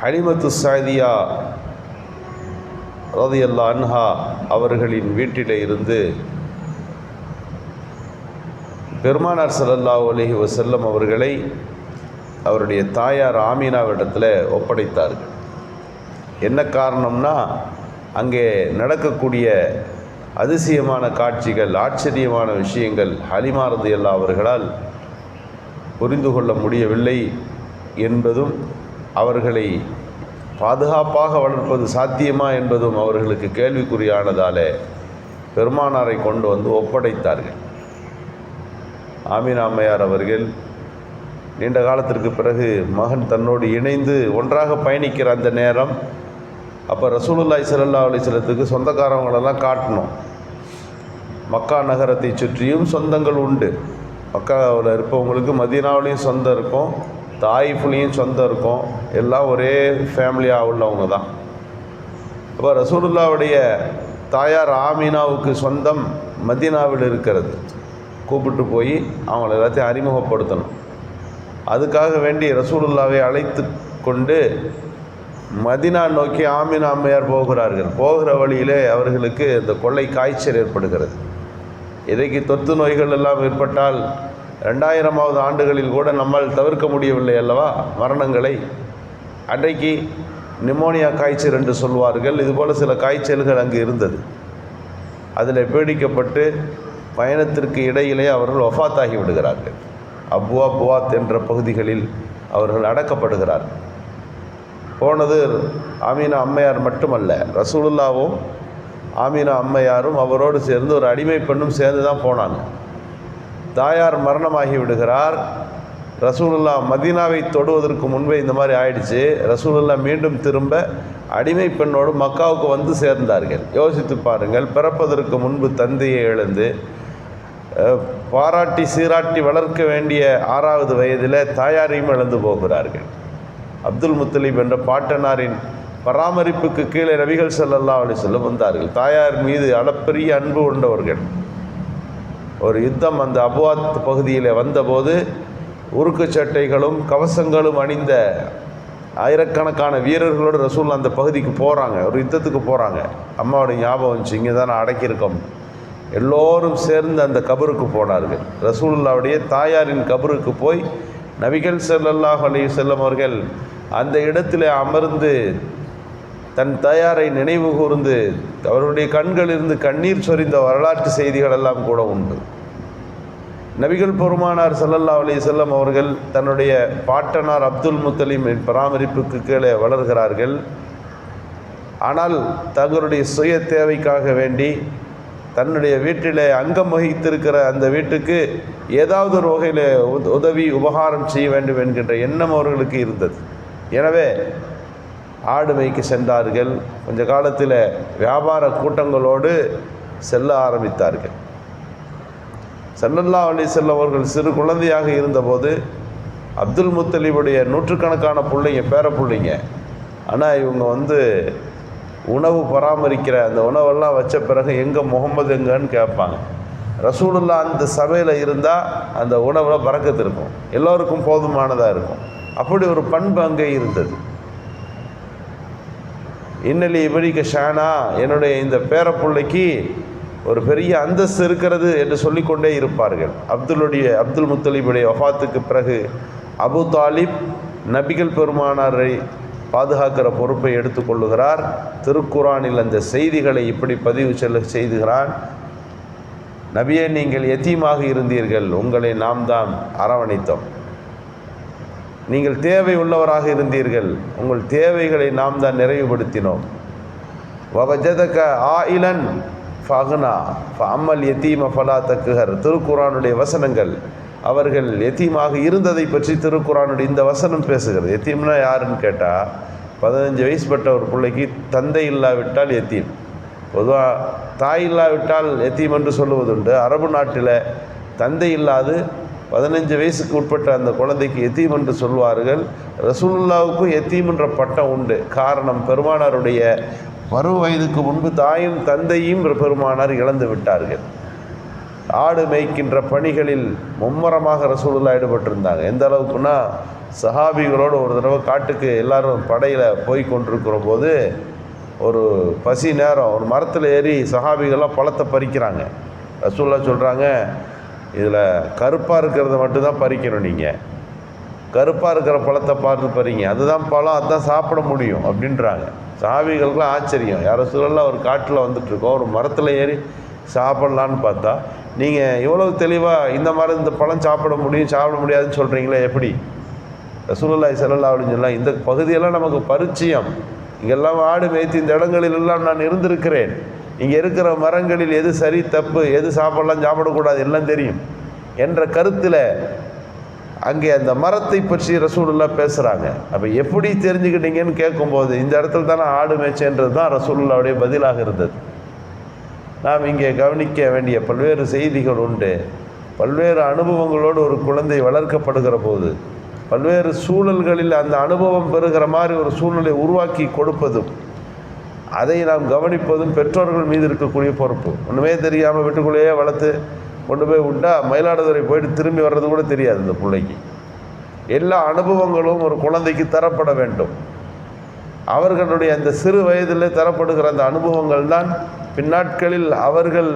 ஹலிமத்து சாதியா ரலியல்லாஹு அன்ஹா அவர்களின் வீட்டிலே இருந்து பெருமானார் ஸல்லல்லாஹு அலைஹி வஸல்லம் அவர்களை அவருடைய தாயார் ஆமீனாவிடத்தில் ஒப்படைத்தார்கள். என்ன காரணம்னா, அங்கே நடக்கக்கூடிய அதிசயமான காட்சிகள், ஆச்சரியமான விஷயங்கள் ஹலிமா ரலியல்லாஹு அவர்களால் புரிந்து கொள்ள முடியவில்லை என்பதும், அவர்களை பாதுகாப்பாக வளர்ப்பது சாத்தியமா என்பதும் அவர்களுக்கு கேள்விக்குறியானதாலே பெருமானாரை கொண்டு வந்து ஒப்படைத்தார்கள். ஆமீனா அம்மையார் அவர்கள் நீண்ட காலத்திற்கு பிறகு மகன் தன்னோடு இணைந்து ஒன்றாக பயணிக்கிற அந்த நேரம், அப்போ ரசூலுல்லாஹி ஸல்லல்லாஹு அலைஹி வஸல்லத்துக்கு சொந்தக்காரங்களெல்லாம் காட்டணும். மக்கா நகரத்தை சுற்றியும் சொந்தங்கள் உண்டு. மக்காவில் இருப்பவங்களுக்கு மதீனாவிலையும் சொந்தம் இருக்கும், தாயிஃப்லேயும் சொந்தம் இருக்கும். எல்லாம் ஒரே ஃபேமிலியாக உள்ளவங்க தான். அப்போ ரசூலுல்லாவுடைய தாயார் ஆமீனாவுக்கு சொந்தம் மதீனாவில் இருக்கிறது. கூப்பிட்டு போய் அவங்கள எல்லாத்தையும் அறிமுகப்படுத்தணும். அதுக்காக வேண்டி ரசூலுல்லாவை அழைத்து கொண்டு மதீனா நோக்கி ஆமீனா அம்மையார் போகிறார்கள். போகிற வழியிலே அவர்களுக்கு இந்த கொள்ளை காய்ச்சல் ஏற்படுகிறது. இன்றைக்கு தொற்று நோய்கள் எல்லாம் ஏற்பட்டால் 2000வது ஆண்டுகளில் கூட நம்மால் தவிர்க்க முடியவில்லை அல்லவா மரணங்களை. அன்றைக்கு நிமோனியா காய்ச்சல் என்று சொல்வார்கள். இதுபோல் சில காய்ச்சல்கள் அங்கு இருந்தது. அதில் பீடிக்கப்பட்டு பயணத்திற்கு இடையிலே அவர்கள் வஃபாத்தாகி விடுகிறார்கள். அபுவா புவாத் என்ற பகுதிகளில் அவர்கள் அடக்கப்படுகிறார்கள். போனது ஆமீனா அம்மையார் மட்டுமல்ல, ரசூலுல்லாவும் ஆமீனா அம்மையாரும் அவரோடு சேர்ந்து ஒரு அடிமை பெண்ணும் சேர்ந்து தான் போனாங்க. தாயார் மரணமாகி விடுகிறார். ரசூலுல்லா மதீனாவை தொடுவதற்கு முன்பே இந்த மாதிரி ஆயிடுச்சு. ரசூலுல்லா மீண்டும் திரும்ப அடிமை பெண்ணோடு மக்காவுக்கு வந்து சேர்ந்தார்கள். யோசித்து பாருங்கள், பிறப்பதற்கு முன்பு தந்தையை இழந்து பாராட்டி சீராட்டி வளர்க்க வேண்டிய 6வது வயதில் தாயாரையும் இழந்து போகிறார்கள். அப்துல் முத்தலிப் என்ற பாட்டனாரின் பராமரிப்புக்கு கீழே நபிகள் ஸல்லல்லாஹு அலைஹி வஸல்லம் வந்தார்கள். தாயார் மீது அளப்பரிய அன்பு கொண்டவர்கள். ஒரு யுத்தம் அந்த அபுவாத் பகுதியில் வந்தபோது உருக்கு சட்டைகளும் கவசங்களும் அணிந்த ஆயிரக்கணக்கான வீரர்களோடு ரசூல் அந்த பகுதிக்கு போகிறாங்க. ஒரு யுத்தத்துக்கு போகிறாங்க. அம்மாவோட ஞாபகம் வந்துச்சு, இங்கே தான் அடக்கியிருக்கோம். எல்லோரும் சேர்ந்து அந்த கபருக்கு போனார்கள். ரசூலுல்லாவுடைய தாயாரின் கபருக்கு போய் நபிகள் ஸல்லல்லாஹு அலைஹி வஸல்லம் அவர்கள் அந்த இடத்தில் அமர்ந்து தன் தாயாரை நினைவு கூர்ந்து அவருடைய கண்களிலிருந்து கண்ணீர் சொரிந்த வரலாற்று செய்திகள் எல்லாம் கூட உண்டு. நபிகள் பெருமானார் ஸல்லல்லாஹு அலைஹி வஸல்லம் அவர்கள் தன்னுடைய பாட்டனார் அப்துல் முத்தலிமின் பராமரிப்புக்கு கீழே வளர்கிறார்கள். ஆனால் தங்களுடைய சுய தேவைக்காக வேண்டி தன்னுடைய வீட்டிலே அங்கம் வகித்திருக்கிற அந்த வீட்டுக்கு ஏதாவது ஒரு வகையில் உதவி உபகாரம் செய்ய வேண்டும் என்கின்ற எண்ணம் அவர்களுக்கு இருந்தது. எனவே ஆடு மேய்க்க சென்றார்கள். கொஞ்ச காலத்தில் வியாபார கூட்டங்களோடு செல்ல ஆரம்பித்தார்கள். ஸல்லல்லாஹு அலைஹி வஸல்லம் அவர்கள் சிறு குழந்தையாக இருந்தபோது அப்துல் முத்தலிபுடைய நூற்றுக்கணக்கான பிள்ளைங்க, பேர பிள்ளைங்க. ஆனால் இவங்க உணவு பராமரிக்கிற அந்த உணவெல்லாம் வச்ச பிறகு எங்கே முகமது எங்கன்னு கேட்பாங்க. ரசூலுல்லா அந்த சபையில் இருந்தால் அந்த உணவில் பரக்கத்து இருக்கும், எல்லோருக்கும் போதுமானதாக இருக்கும். அப்படி ஒரு பண்பு அங்கே இருந்தது. இன்னலி இபனிக ஷானா, என்னுடைய இந்த பேரப்பிள்ளைக்கு ஒரு பெரிய அந்தஸ்து இருக்கிறது என்று சொல்லிக்கொண்டே இருப்பார்கள். அப்துல் முத்தலிபுடைய வஃபாத்துக்கு பிறகு அபு தாலிப் நபிகள் பெருமானாரை பாதுகாக்கிற பொறுப்பை எடுத்துக்கொள்ளுகிறார். திருக்குரானில் அந்த செய்திகளை இப்படி பதிவு செய்துகிறான். நபியே, நீங்கள் யத்தீமாக இருந்தீர்கள், உங்களை நாம் தான் அரவணைத்தோம். நீங்கள் தேவை உள்ளவராக இருந்தீர்கள், உங்கள் தேவைகளை நாம் தான் நிறைவுபடுத்தினோம். வவஜதக ஆயிலன் ஃபக்னா ஃபஅம்மல் யத்தீம ஃபலா தக்குஹர். திருக்குரானுடைய வசனங்கள். அவர்கள் யத்தீமாக இருந்ததை பற்றி திருக்குரானுடைய இந்த வசனம் பேசுகிறது. யத்தீம்னா யாருன்னு கேட்டால், 15 வயசுப்பட்ட ஒரு பிள்ளைக்கு தந்தை இல்லாவிட்டால் யத்தீம். பொதுவாக தாய் இல்லாவிட்டால் யத்தீம் என்று சொல்லுவதுண்டு. அரபு நாட்டில் தந்தை இல்லாது 15 வயசுக்கு உட்பட்ட அந்த குழந்தைக்கு யத்தீம் என்று சொல்வார்கள். ரசூலுல்லாவுக்கும் யத்தீம் என்ற பட்டம் உண்டு. காரணம், பெருமானாருடைய பருவ வயதுக்கு முன்பு தாயும் தந்தையும் பெருமானார் இழந்து விட்டார்கள். ஆடு மேய்க்கின்ற பணிகளில் மும்முரமாக ரசூலுல்லாஹ் ஈடுபட்டிருந்தாங்க. எந்த அளவுக்குன்னா, சஹாபிகளோடு ஒரு தடவை காட்டுக்கு எல்லாரும் படையில் போய் கொண்டிருக்கிற போது ஒரு பசி நேரம், ஒரு மரத்தில் ஏறி சஹாபிகள்லாம் பழத்தை பறிக்கிறாங்க. ரசூலுல்லாஹ் சொல்கிறாங்க, இதில் கருப்பாக இருக்கிறத மட்டும்தான் பறிக்கணும், நீங்கள் கருப்பாக இருக்கிற பழத்தை பார்த்து பறிங்க, அதுதான் பழம், அதுதான் சாப்பிட முடியும் அப்படின்றாங்க. சஹாபிகளுக்குலாம் ஆச்சரியம், யார் ரசூலுல்லாஹ் ஒரு காட்டில் வந்துட்டுருக்கோம், ஒரு மரத்தில் ஏறி சாப்பிட்லான்னு பார்த்தா நீங்கள் இவ்வளவு தெளிவாக இந்த பழம் சாப்பிட முடியாதுன்னு சொல்கிறீங்களே, எப்படி? ரசூலுல்லாஹி ஸல்லல்லாஹு அலைஹி வஸல்லம் இந்த பகுதியெல்லாம் நமக்கு பரிச்சயம், இங்கெல்லாம் ஆடு மேய்த்து இந்த இடங்களிலெல்லாம் நான் இருந்திருக்கிறேன், இங்கே இருக்கிற மரங்களில் எது சரி தப்பு, எது சாப்பிடக்கூடாது எல்லாம் தெரியும் என்ற கருத்தில் அங்கே அந்த மரத்தை பற்றி ரசூலுல்லாஹ் பேசுகிறாங்க. அப்போ எப்படி தெரிஞ்சுக்கிட்டீங்கன்னு கேட்கும்போது, இந்த இடத்துல தானே ஆடு மேய்ச்சேன்றது தான் ரசூலுல்லாஹ்வுடைய பதிலாக இருந்தது. நாம் இங்கே கவனிக்க வேண்டிய பல்வேறு செய்திகள் உண்டு. பல்வேறு அனுபவங்களோடு ஒரு குழந்தை வளர்க்கப்படுகிற போது பல்வேறு சூழல்களில் அந்த அனுபவம் பெறுகிற மாதிரி ஒரு சூழ்நிலை உருவாக்கி கொடுப்பதும், அதை நாம் கவனிப்பதும் பெற்றோர்கள் மீது இருக்கக்கூடிய பொறுப்பு. ஒன்றுமே தெரியாமல் வீட்டுக்குள்ளேயே வளர்த்து கொண்டு போய் விட்டால் மயிலாடுதுறை போயிட்டு திரும்பி வர்றது கூட தெரியாது. இந்த பிள்ளைக்கு எல்லா அனுபவங்களும் ஒரு குழந்தைக்கு தரப்பட வேண்டும். அவர்களுடைய அந்த சிறு வயதில் தரப்படுகிற அந்த அனுபவங்கள் தான் பின்னாட்களில் அவர்கள்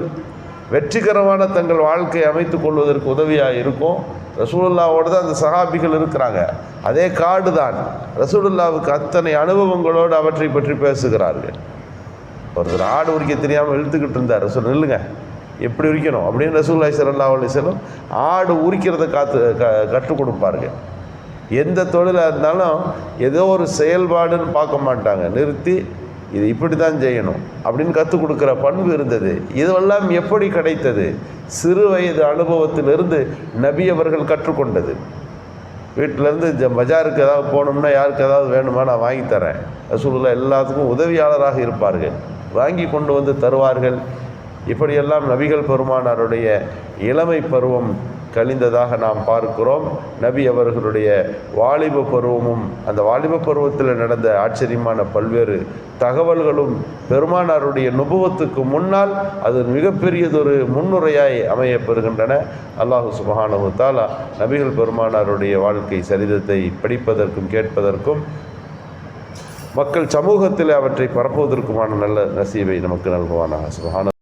வெற்றிகரமான தங்கள் வாழ்க்கையை அமைத்து கொள்வதற்கு உதவியாக இருக்கும். ரசூலுல்லாவோடு தான் அந்த சஹாபிகள் இருக்கிறாங்க. அதே காடு தான் ரசூலுல்லாவுக்கு அத்தனை அனுபவங்களோடு அவற்றை பற்றி பேசுகிறார்கள். ஒருத்தர் ஆடு உரிக்க தெரியாமல் இழுத்துக்கிட்டு இருந்தார். ரசூல் நில்லுங்க, எப்படி உரிக்கணும் அப்படின்னு ரசூலுல்லாஹி ஸல்லல்லாஹு அலைஹி வஸல்லம் ஆடு உரிக்கிறத கற்றுக் கொடுப்பார்கள். எந்த தொழிலாக இருந்தாலும் ஏதோ ஒரு செயல்பாடுன்னு பார்க்க மாட்டாங்க, நிறுத்தி இது இப்படி தான் செய்யணும் அப்படின்னு கற்றுக் கொடுக்குற பண்பு இருந்தது. இதுவெல்லாம் எப்படி கிடைத்தது? சிறு வயது அனுபவத்திலிருந்து நபி அவர்கள் கற்றுக்கொண்டது. வீட்டிலேருந்து பஜாருக்கு ஏதாவது போகணும்னா, யாருக்கு ஏதாவது வேணுமா நான் வாங்கி தரேன், ரசூலுல்லாஹ் எல்லாத்துக்கும் உதவியாளராக இருப்பார்கள், வாங்கி கொண்டு வந்து தருவார்கள். இப்படியெல்லாம் நபிகள் பெருமானாருடைய இளமை பருவம் கழிந்ததாக நாம் பார்க்கிறோம். நபி அவர்களுடைய வாலிப பருவமும், அந்த வாலிப பருவத்தில் நடந்த ஆச்சரியமான பல்வேறு தகவல்களும் பெருமானாருடைய நுபுவத்துக்கு முன்னால் அது மிகப்பெரியதொரு முன்னுரையாய் அமையப்பெறுகின்றன. அல்லாஹு சுப்ஹானஹு வ தஆலா நபிகள் பெருமானாருடைய வாழ்க்கை சரிதத்தை படிப்பதற்கும் கேட்பதற்கும் மக்கள் சமூகத்தில் அவற்றை பரப்புவதற்குமான நல்ல நசீபை நமக்கு நல்குவானாக. சுப்ஹான